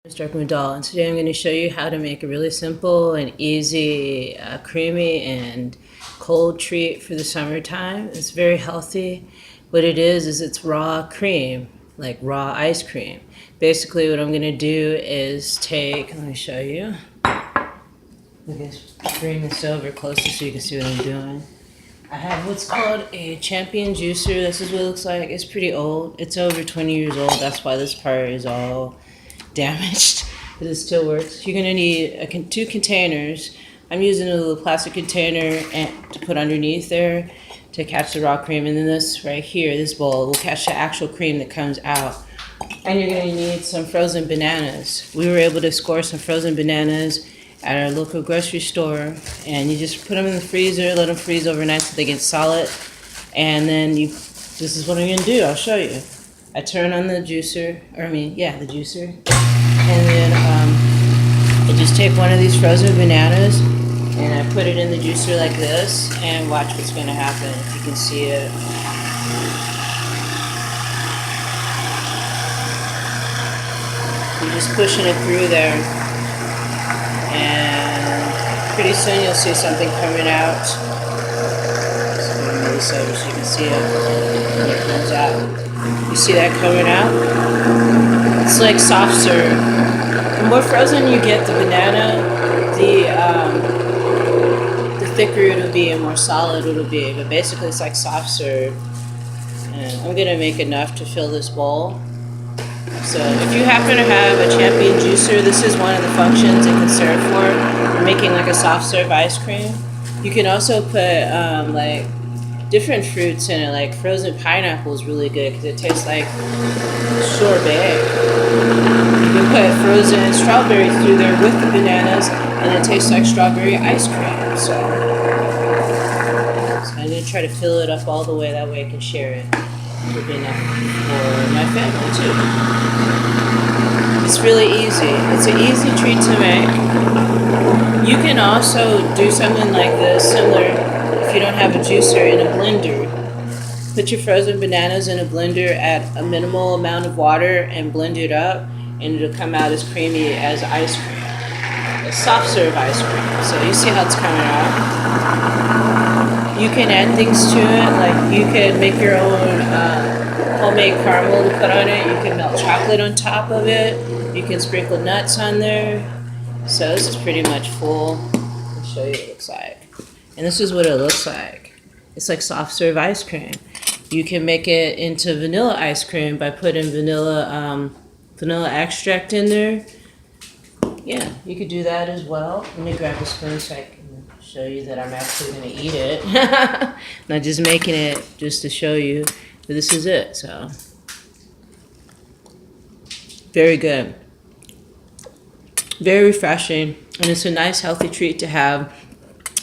Mr. Mudal, and today I'm going to show you how to make a really simple and easy creamy and cold treat for the summertime. It's very healthy. What it is it's raw cream, like raw ice cream. Basically what I'm going to do is let me show you. Let me bring this over closer so you can see what I'm doing. I have what's called a Champion juicer. This is what it looks like. It's pretty old. It's over 20 years old. That's why this part is all damaged, but it still works. You're gonna need two containers. I'm using a little plastic container to put underneath there to catch the raw cream, and then this right here, this bowl, will catch the actual cream that comes out. And you're gonna need some frozen bananas. We were able to score some frozen bananas at our local grocery store, and you just put them in the freezer, let them freeze overnight so they get solid, and then this is what I'm gonna do. I'll show you. I turn on the juicer, the juicer, and then I just take one of these frozen bananas and I put it in the juicer like this, and watch what's going to happen, if you can see it. You're just pushing it through there, and pretty soon you'll see something coming out. So I'm going to move this over so you can see it when it comes out. You see that coming out? It's like soft serve. The more frozen you get the banana, the thicker it'll be and more solid it'll be. But basically it's like soft serve. And I'm gonna make enough to fill this bowl. So if you happen to have a Champion juicer, this is one of the functions it can serve for making like a soft serve ice cream. You can also put like different fruits in it, like frozen pineapple is really good because it tastes like sorbet. You can put frozen strawberries through there with the bananas, and it tastes like strawberry ice cream. So I'm going to try to fill it up all the way, that way I can share it. It'll be enough for my family too. It's really easy. It's an easy treat to make. You can also do something like this, similar. If you don't have a juicer, in a blender, put your frozen bananas in a blender, add a minimal amount of water and blend it up, and it'll come out as creamy as ice cream, a soft serve ice cream. So you see how it's coming out. You can add things to it, like you can make your own homemade caramel to put on it. You can melt chocolate on top of it. You can sprinkle nuts on there. So this is pretty much full. I'll show you what it looks like. And this is what it looks like. It's like soft serve ice cream. You can make it into vanilla ice cream by putting vanilla extract in there. Yeah, you could do that as well. Let me grab a spoon so I can show you that I'm actually going to eat it. Not just making it just to show you. But this is it. So very good. Very refreshing. And it's a nice healthy treat to have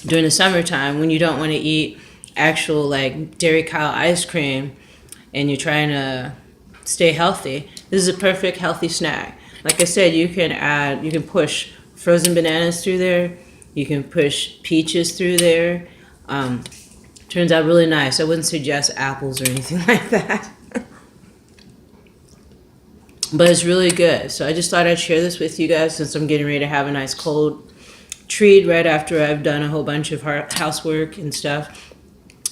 during the summertime when you don't want to eat actual like dairy cow ice cream and you're trying to stay healthy. This is a perfect healthy snack. Like I said, you can push frozen bananas through there. You can push peaches through there. Turns out really nice. I wouldn't suggest apples or anything like that. But it's really good. So I just thought I'd share this with you guys since I'm getting ready to have a nice cold treat right after I've done a whole bunch of housework and stuff.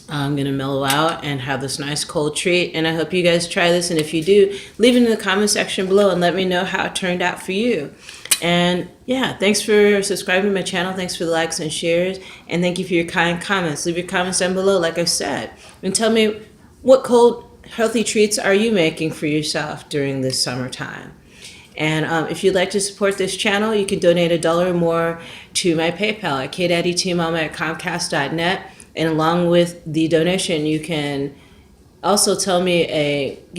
I'm gonna mellow out and have this nice cold treat, and I hope you guys try this, and if you do, leave it in the comment section below and let me know how it turned out for you. And yeah, thanks for subscribing to my channel. Thanks for the likes and shares, and thank you for your kind comments. Leave your comments down below, like I said, and tell me what cold healthy treats are you making for yourself during this summertime. And if you'd like to support this channel, you can donate $1 or more to my PayPal at kdaddytmama@comcast.net. And along with the donation, you can also give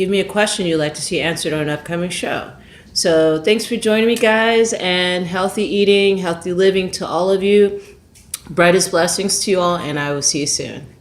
me a question you'd like to see answered on an upcoming show. So thanks for joining me, guys, and healthy eating, healthy living to all of you. Brightest blessings to you all, and I will see you soon.